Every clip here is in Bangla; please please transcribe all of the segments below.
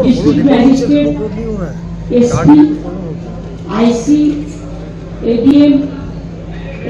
District magistrate, SP, IC, ADM,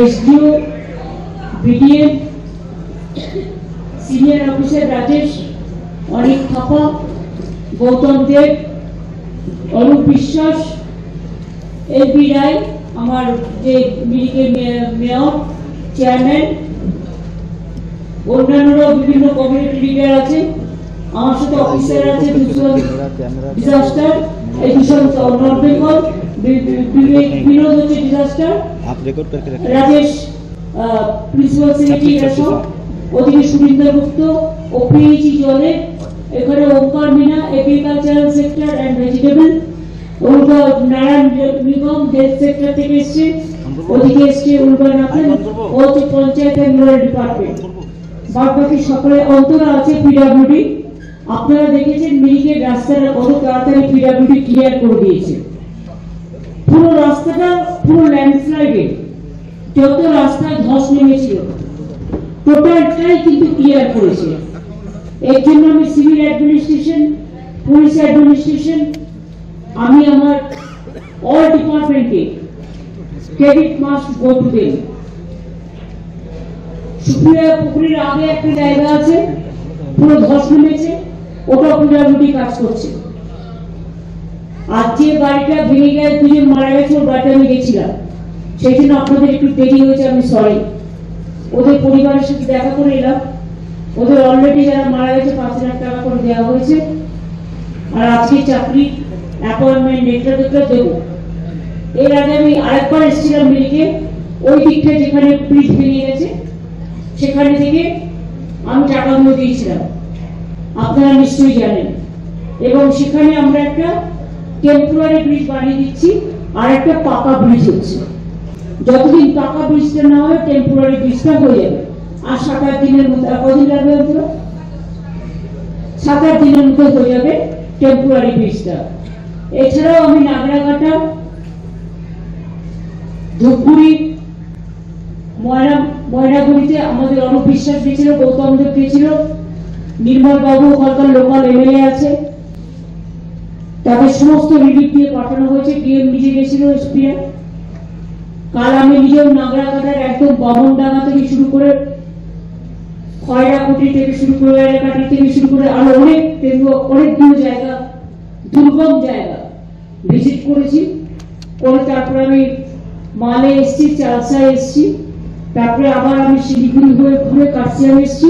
SDO, BDM, senior officer Rajesh, Anik Thapa, Gautam Dev, Arup Biswas, LB রায়, আমার যে মিরিকের মেয়র, চেয়ারম্যান, অন্যান্যরা বিভিন্ন কমিউনিটি লিডার আছে, আমার সাথে অফিসার আছে, ডিজাস্টার এডিশন নর্থ বেঙ্গল, বিনোদ হচ্ছে ডিজাস্টার, রাজেশ প্রিন্সিপাল সেক্রেটারি, ওদিকে সুরিন্দর গুপ্ত, ওপিএইচি জলে, এখানে Omkar Meena agricultural sector and vegetable, ওটা নারায়ণ নিগম হেলথ সেক্টর থেকে এসছে, ওদিকে এসছে উর্বানাথন, ও হচ্ছে পঞ্চায়েত এন্ড রুরাল ডিপার্টমেন্ট, বাদ বাকি সকলে অন্তরা আছে পিডব্লিউডি। আপনারা দেখেছেন মিরিকের রাস্তাটা কত তাড়াতাড়ি পিডব্লিউডি ক্লিয়ার করে দিয়েছে। পুরো রাস্তাটা পুরো ল্যান্ডস্লাইডে যত রাস্তায় ধস নেমেছিল টোটালটাই কিন্তু ক্লিয়ার করেছে। এর জন্য আমি সিভিল অ্যাডমিনিস্ট্রেশন, পুলিশ অ্যাডমিনিস্ট্রেশন, আমি আমার অল ডিপার্টমেন্টে credit must go to them. Supriya পুকুরের আগে একটা জায়গা আছে পুরো ধস নেমেছে, ওটা পিডব্লিউডি কাজ করছে। আর যে বাড়িটা ভেঙে গেছে, দুজন মারা গেছে, ওর বাড়িতে আমি গেছিলাম, সেই জন্য আপনাদের একটু দেরি হয়েছে, আমি সরি। ওদের পরিবারের সাথে দেখা করে এলাম, ওদের অলরেডি যারা মারা গেছে 5 লাখ টাকা করে দেওয়া হয়েছে, আর আজকে চাকরি অ্যাপয়েন্টমেন্ট লেটার দেবো। এর আগে আমি আরেকবার এসেছিলাম মিরিকে, ওই দিকটা যেখানে ব্রিজ ভেঙে গেছে সেখানে থেকে আমি টাকাগুলো দিয়েছিলাম, আপনারা নিশ্চয়ই জানেন। এবং সেখানে আমরা একটা টেম্পোরারি ব্রিজ বানিয়ে দিচ্ছি, আর একটা পাকা ব্রিজ হচ্ছে। যতদিন পাকা ব্রিজটা না হয় টেম্পোরারি ব্রিজটা হয়ে যাবে। আর 7-8 দিনের মধ্যে, কদিন লাগবে? 7-8 দিনের মধ্যে হয়ে যাবে টেম্পোরারি ব্রিজটা। এছাড়াও আমি নাগরাকাটা, ধূপগুড়ি, ময়নাগুড়িতে আমাদের অরূপ বিশ্বাস গেছিল, গৌতম দেব গেছিল, নির্মল বাবু ওখানকার লোকাল এমএলএ আছে, তাদের সমস্ত রিলিফ দিয়ে পাঠানো হয়েছে। ডিএম নিজে গেছিল, এসপিআর। কাল আমি নিজেও নাগরাকাটার একদম বামনডাঙ্গা থেকে শুরু করে, খয়রাকুটি থেকে শুরু করে, এলাকাটি থেকে শুরু করে আরো অনেকগুলো জায়গা, দুর্গম জায়গা ভিজিট করেছি। করে তারপরে আমি মালে এসছি, চালসায় এসছি, তারপরে আবার আমি শিলিগুড়ি হয়ে ঘুরে কাশিয়ান এসছি।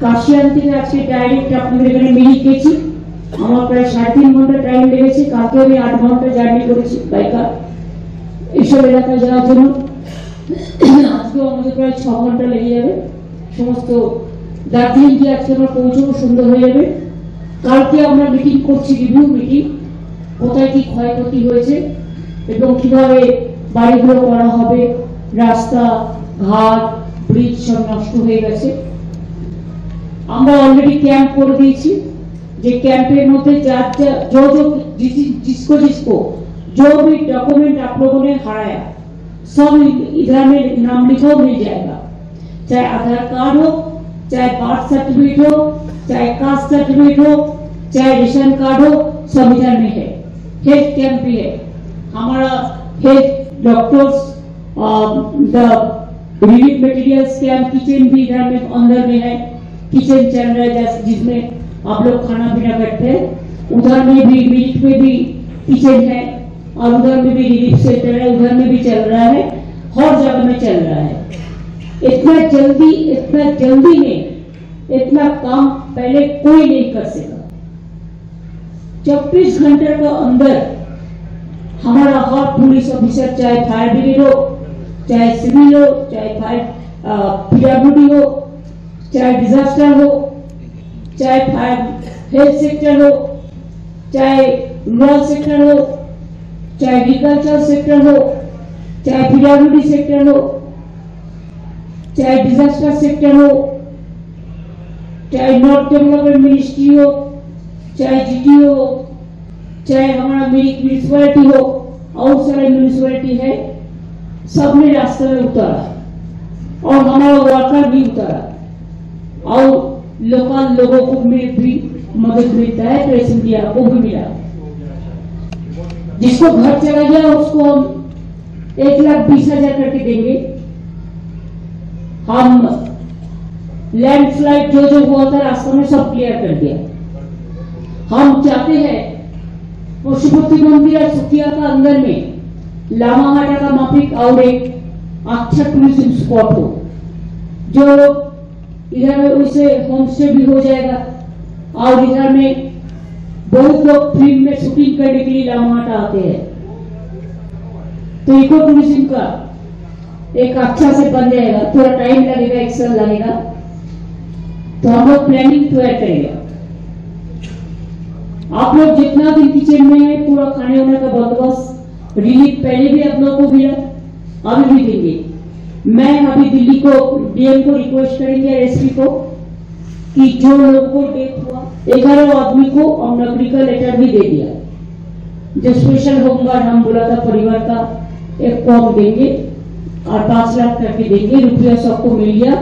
কাশিয়ান থেকে আজকে ডাইরেক্ট আপনাদের এখানে মিরিক গেছি। আমার প্রায় 3.5 ঘন্টা টাইম লেগেছে। কালকে আমি 8 ঘন্টা জার্নি করেছি বাইকা এইসব এলাকায় যাওয়ার জন্য। আজকেও আমাদের প্রায় 6 ঘন্টা লেগে যাবে। সমস্ত দার্জিলিং গিয়ে আজকে আমরা পৌঁছবো, সুন্দর হয়ে যাবে। কালকে আমরা মিটিং করছি, রিভিউ মিটিং, কোথায় কি ক্ষয়ক্ষতি হয়েছে এবং কিভাবে বাড়িগুলো করা হবে। রাস্তা ঘাট ব্রিজ সব নষ্ট হয়ে গেছে। আমরা অলরেডি ক্যাম্প করে দিয়েছি, যে ক্যাম্পের মধ্যে जिसको जो भी डॉक्यूमेंट आप लोगों ने हराया सब इधर में नाम लिखो, मिल जाएगा। चाहे आधार कार्ड हो, चाहे बर्थ सर्टिफिकेट हो, चाहे कास्ट सर्टिफिकेट हो, चाहे रेशन कार्ड हो, सब इधर में है। हेल्थ कैंप भी है हमारा, health doctors, the relief materials camp, kitchen भी इधर में अंदर में है। किचन चल रहा है जिसमें आप लोग खाना पीना करते हैं। उधर में भी मिरिक में भी किचन है, और उधर में भी रिलीफ सेंटर है, उधर में भी चल रहा है, हर जगह में चल रहा है। इतना जल्दी में इतना काम पहले कोई नहीं कर सका। 24 घंटे के अंदर हमारा हर पुलिस ऑफिसर, चाहे फायर ब्रिगेड हो, चाहे सिविल हो, चाहे फायर पीडब्ल्यूडी हो, चाहे डिजास्टर हो, चाहे फायर हेल्थ सेक्टर हो, चाहे रूरल सेक्टर हो, चाहे एग्रीकल्चर सेक्टर हो, चाहे पीडब्ल्यूडी सेक्टर हो, चाहे डिजास्टर सेक्टर हो, चाहे नॉर्थ डेवलपमेंट मिनिस्ट्री हो, चाहे जीटी हो, चाहे हमारा म्यूनिसिपैलिटी हो, और सारे म्यूनिसिपैलिटी है, सबने रास्ते में उतारा और हमारा वर्कर भी उतारा और लोकल लोगों को में भी मदद मिलता है प्रेस इंडिया को भी मिला। जिसको घर चला गया उसको हम 1,20,000 करके देंगे। हम लैंडस्लाइड जो हुआ था रास्ते में सब क्लियर कर दिया। हम चाहते हैं पशुपति मंदिर और सुखिया का अंदर में लामाहाटा का माफिक और एक अच्छा टूरिज्म स्पॉट हो, जो इधर उसे होम स्टे भी हो जाएगा और इधर में बहुत लोग फिल्म में शूटिंग करने के लिए लामाहाटा आते हैं। तो इको टूरिज्म का एक अच्छा से बन जाएगा। थोड़ा टाइम लगेगा, 1 साल लगेगा, तो हम लोग प्लानिंग तैयार करेंगे। आप लोग जितना दिन किचन में है पूरा खाने वाने का बंदोबस्त रिलीफ पहले भी आप लोगों को मिला, अभी भी देंगे। मैं अभी दिल्ली को डीएम को रिक्वेस्ट करेंगे, एसपी को, कि जो लोगों को डेथ हुआ 11 आदमी को नौकरी का लेटर भी दे दिया। जो स्पेशल होमगार्ड हम बोला था परिवार का एक फॉर्म देंगे और 5 लाख करके देंगे। रुपया सबको मिल गया।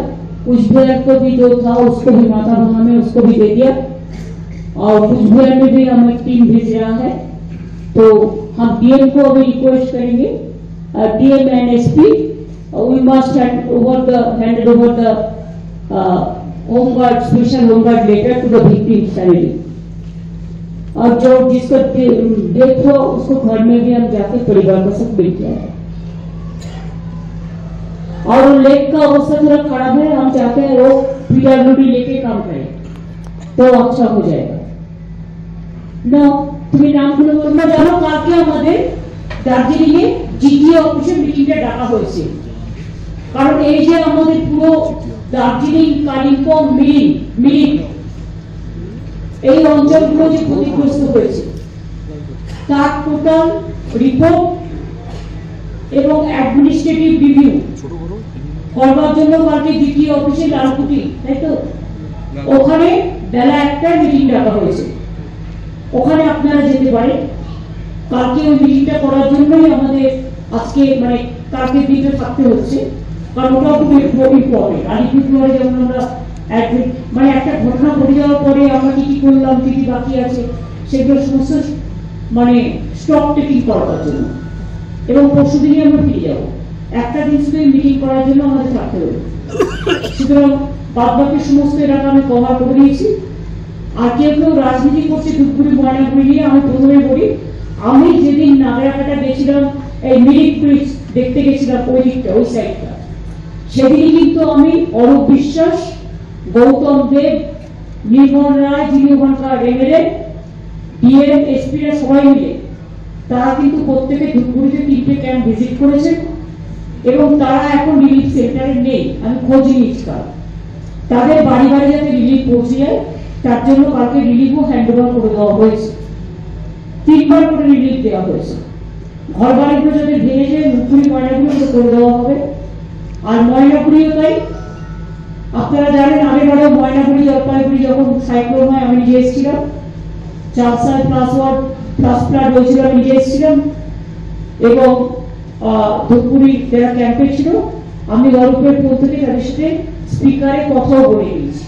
कुछ बिहार को भी जो था उसको भी माता भंगा में उसको भी दे दिया और कुछ बिहार में भी हम एक टीम भेज रहा है। तो हम डीएम को अभी रिक्वेस्ट करेंगे, DM and SP we must hand over the homeguard special homeguard letter to the victim family। और जो जिसको डेथ हो उसको घर में भी हम जाके परिवार का सब मिल जाए। और लेक का अवस्था थोड़ा खराब है, हम चाहते हैं वो पीडब्ल्यूडी लेके काम करे तो अच्छा हो जाएगा ना। तुम्हें नाम गुলো তোমরা জানো কালকে আমাদের দার্জিলিংয়ে জিটিএ অফিসে মিটিংটা ডাকা হয়েছে। কারণ এই যে আমাদের পুরো দার্জিলিং কালিম্পং মিরিক এই অঞ্চলগুলো যে ক্ষতিগ্রস্ত হয়েছে তার টোটাল রিপোর্ট এবং অ্যাডমিনিস্ট্রেটিভ রিভিউ করবার জন্য কালকে জিটিএ অফিসে লালকুটি, তাই তো, ওখানে বেলা 1টায় মিটিং ডাকা হয়েছে। ওখানে আপনারা যেতে পারেন। কালকে ওই মিটিংটা করার জন্যই আমাদের আজকে মানে কালকে দিনটা থাকতে হচ্ছে, কারণ ওটাও খুব ইম্পর্টেন্ট। আলিপুরদুয়ারে যেমন আমরা মানে একটা ঘটনা ঘটে যাওয়ার পরে আমরা কি কি করলাম, কি কি বাকি আছে সেগুলো সমস্ত মানে স্টক টেকিং করার জন্য, এবং পরশুদিনই আমরা ফিরে যাবো। একটা দিন শুধু মিটিং করার জন্য আমাদের থাকতে হবে। সুতরাং বাদবাকি সমস্ত এলাকা আমি কভার করে দিয়েছি। আর কেউ কেউ রাজনীতি করছে ধূপগুড়ি ময়নাগুড়ি নিয়ে, আমি প্রথমে বলি, আমি যেদিন নাগরাকাটা গেছিলাম এই মিরিক ব্রিজ দেখতে গেছিলাম ওই দিকটা ওই সাইডটা, সেদিনই কিন্তু আমি অরূপ বিশ্বাস, গৌতম দেব, নির্মল রায়, যিনি ওখানকার এমএলএ, ডিএম, এসপিরা সবাই মিলে তারা কিন্তু প্রত্যেকে ধূপগুড়িতে 3টে ক্যাম্প ভিজিট করেছেন এবং তারা এখন রিলিফ সেন্টারে নেই। আমি খোঁজ নিয়েছি তাদের বাড়ি বাড়ি যাতে রিলিফ পৌঁছে যায় তার জন্য কালকে রিলিফও হ্যান্ডওভার করে দেওয়া হয়েছে। 3বার করে রিলিফ দেওয়া হয়েছে। ঘর বাড়িগুলো যাতে ভেঙে যায় মুখগুলি ময়নাগুলো করে দেওয়া হবে। আর ময়নাগুড়িও তাই, আপনারা জানেন আগেবারও ময়নাগুড়ি জলপাইগুড়ি যখন সাইক্লোন হয় আমি নিজে এসেছিলাম, 4 সাল প্লাস ফ্লাড হয়েছিল, আমি নিজে এসেছিলাম এবং ধূপগুড়ি যারা ক্যাম্পে ছিল আমি অরূপের ফোন থেকে তাদের সাথে স্পিকারে কথাও বলে দিয়েছি।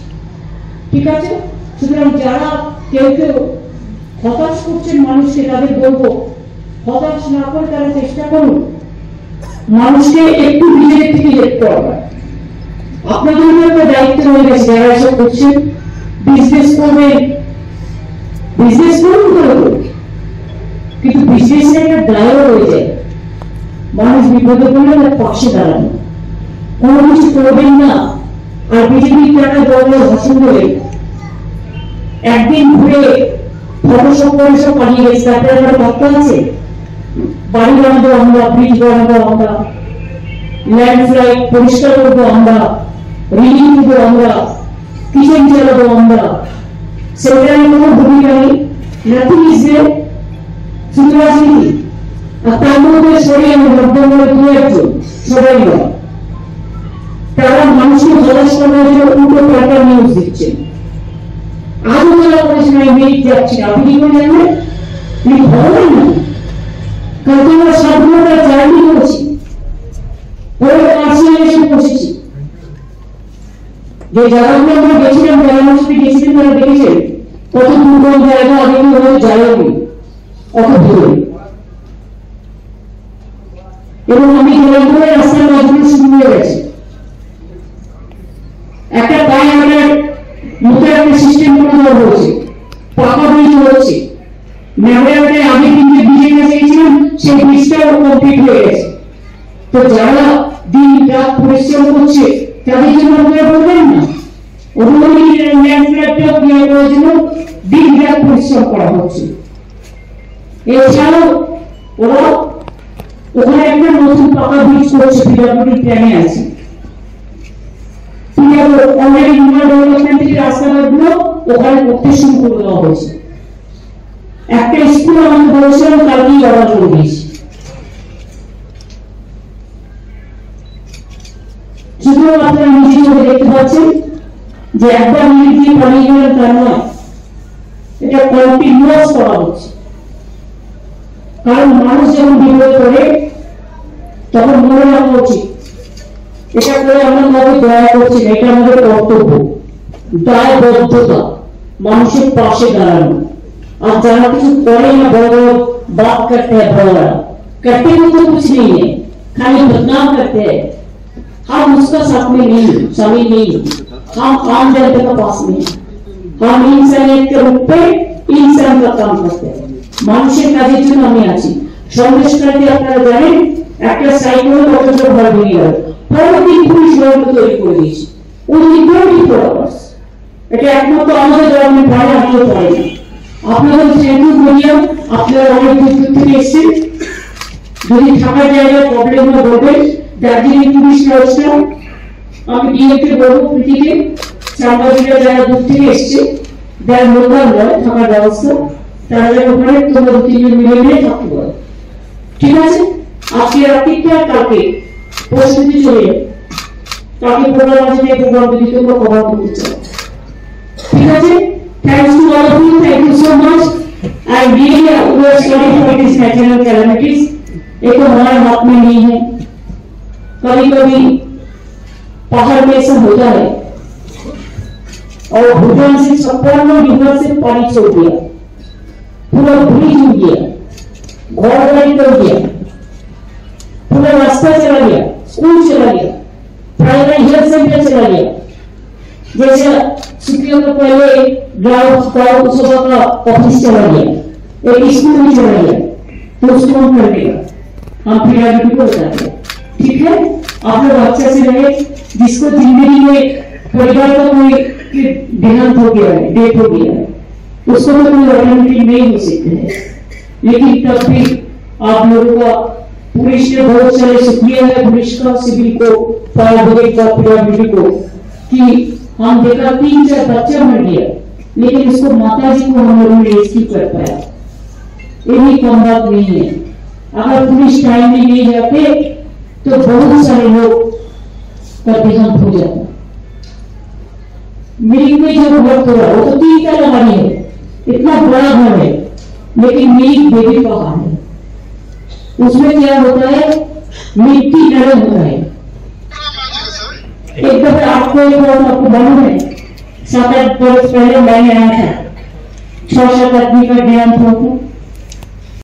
ঠিক আছে, সুতরাং যারা কেউ কেউ হতাশ করছেন মানুষকে তাদের বলবো হতাশ না করে তারা চেষ্টা করুন মানুষকে একটু নিজের থেকে হেল্প করবার। আপনাদের একটা দায়িত্ব হয়ে গেছে, যারা এসব করছেন বিজনেস করবেন, বিজনেস করুন কিন্তু বিজনেসের একটা দায়ও হয়ে যায়। মানুষ বিপদে পড়লে তার পাশে দাঁড়ানো, কোনো কিছু করবেন না। আর বিজেপি যারা বড় ভাষণ বলে একদিন ঘুরে ফটো সব পাঠিয়ে গেছে, তারপরে আমার বার্তা আছে বাড়ি বানাবো আমরা, ব্রিজ বানাবো আমরা, ল্যান্ডস্লাইড পরিষ্কার করবো আমরা, রিলিফ দেবো আমরা, কিচেন চালাবো আমরা। সেটার কোনো ভূমিকা নেই, নাথিং ইজ দেয়ার, শুধু রাজনীতি। আর তার মধ্যে সরিয়ে আমরা মধ্যমূল্য 2-1 সবাই নয়, তারা মানুষকে হতাশ করার জন্য উল্টো পাল্টা নিউজ দিচ্ছে। আজও তারা বলেছেন আমি মেরিট যাচ্ছি না, আপনি কি করে জানবেন? তুমি ভালো না, কারণ আমরা সবগুলোটা জার্নি করেছি, পরে পার্সোনাল এসে পৌঁছেছি। যে জায়গাগুলো আমরা গেছিলাম, যারা মানুষকে গেছিলেন তারা দেখেছেন কত দুর্গম জায়গা অনেকে হয়ে যায়নি, অত দূরে। এবং আমি জল করে রাস্তার মাঝখানে শুরু হয়ে গেছে একটা গায়ে আমাদের মুখে একটা সিস্টেম করে দেওয়া হয়েছে, পাকা ব্রিজ হচ্ছে। মেমোরিয়ালে আমি কিন্তু ব্রিজের কাছে গেছিলাম, সেই ব্রিজটাও কমপ্লিট হয়ে গেছে। তো যারা দিন রাত পরিশ্রম করছে তাদের জন্য আপনারা বলবেন না, দিন রাত পরিশ্রম করা হচ্ছে। এছাড়াও ওরা ওখানে একটা নতুন পাকা ব্রিজ করছে, পিডব্লিউডি প্ল্যানে আছে। অলরেডি নির্মাণ ডেভেলপমেন্ট থেকে রাস্তাঘাটগুলো ওখানে করতে শুরু করে দেওয়া হয়েছে। একটা স্কুল আমাকে বলেছিলাম কালকেই অর্ডার করে দিয়েছি। শুধু আপনারা নিজে চোখে দেখতে পাচ্ছেন যে একবার মিনিট দিয়ে পালিয়ে গেলেন তার নয়, এটা কন্টিনিউয়াস করা হচ্ছে। কারণ মানুষ যখন বিপদে পড়ে তখন মনে রাখা উচিত এটা করে আমরা কাউকে দয়া করছি না, এটা আমাদের কর্তব্য, দায়বদ্ধতা, মানুষের পাশে দাঁড়ানো। और जरा कुछ करे ना बड़ो बात करते हैं बड़ा करते हुए तो कुछ नहीं है, खाली बदनाम करते हैं। हम उसका साथ में नहीं, शामिल नहीं, हम आम जनता का पास में, हम इंसानियत के रूप पे इंसान का काम करते हैं। মানুষের কাজের জন্য আমি আছি। সন্দেশকারী আপনারা জানেন একটা সাইকেল কতটা ভর ভেঙে গেল, পরবর্তী পুলিশ গভর্নমেন্ট তৈরি করে দিয়েছে only 24 hours। এটা একমাত্র আমাদের গভর্নমেন্ট পারে, আমিও পারি না। আপনাদের সেন্টু বলিয়া আপনারা অনেক দূর থেকে এসেছেন, যদি থাকার জায়গায় প্রবলেম না বলবেন। দার্জিলিং পুলিশ লজটা আমি ডিএমকে বলবো প্রীতিকে, সাংবাদিকরা যারা দূর থেকে এসছে যারা লোকাল নয় থাকার ব্যবস্থা, তারা যেন ওখানে তোমরা 2-3 জন মিলে থাকতে পারো, ঠিক আছে? আজকে রাত্রিটা কালকে প্রস্তুতি চলে যাবে, কালকে প্রোগ্রাম আছে, এই প্রোগ্রাম যদি তোমরা কভার করতে চাও, ঠিক আছে? Thanks to all of you, thank you so much. I really we are sorry for these natural calamities. ये तो हमारे हाथ में नहीं है। कभी-कभी पहाड़ में ऐसा होता है और भूटान से 56 रिवर से पानी छोड़ दिया, पूरा ब्रिज हो गया, घर बाड़ी कर दिया, पूरा रास्ता चला गया, स्कूल चला गया, प्राइमरी हेल्थ सेंटर चला गया। जैसे छुट्टियों को पहले गाँव सभा का ऑफिस चला गया, एक स्कूल भी चला गया, तो उसको हम कर देगा, हम पिरामिड को बताते हैं, ठीक है? आप लोग अच्छा से रहे। जिसको जिंदगी में परिवार का कोई देहांत हो गया है, डेथ हो गया है, उसको तो कोई ऑर्गेनाइजेशन नहीं हो सकते हैं, लेकिन तब भी आप लोगों का पुलिस ने बहुत सारे शुक्रिया है, पुलिस का, सिविल को, फायर ब्रिगेड का, पिरामिड को, कि हम देखा 3-4 बच्चा मर गया, लेकिन उसको माता जी को हम लोगों ने रेस्क्यू कर पाया। ये भी कम बात नहीं है। अगर पुलिस टाइम में नहीं जाते तो बहुत सारे लोग का देहांत हो जाता। मिरिक में जो घर तोड़ा वो तो 3 तला हमारी है, इतना बड़ा घर है, लेकिन मिरिक बेबी पहाड़ है। उसमें क्या होता है, मिट्टी नरम होता है। एक दफा आपको मालूम है, 7-8 वर्ष पहले मैंने आया था, 6-7 आदमी का देहांत हुआ था।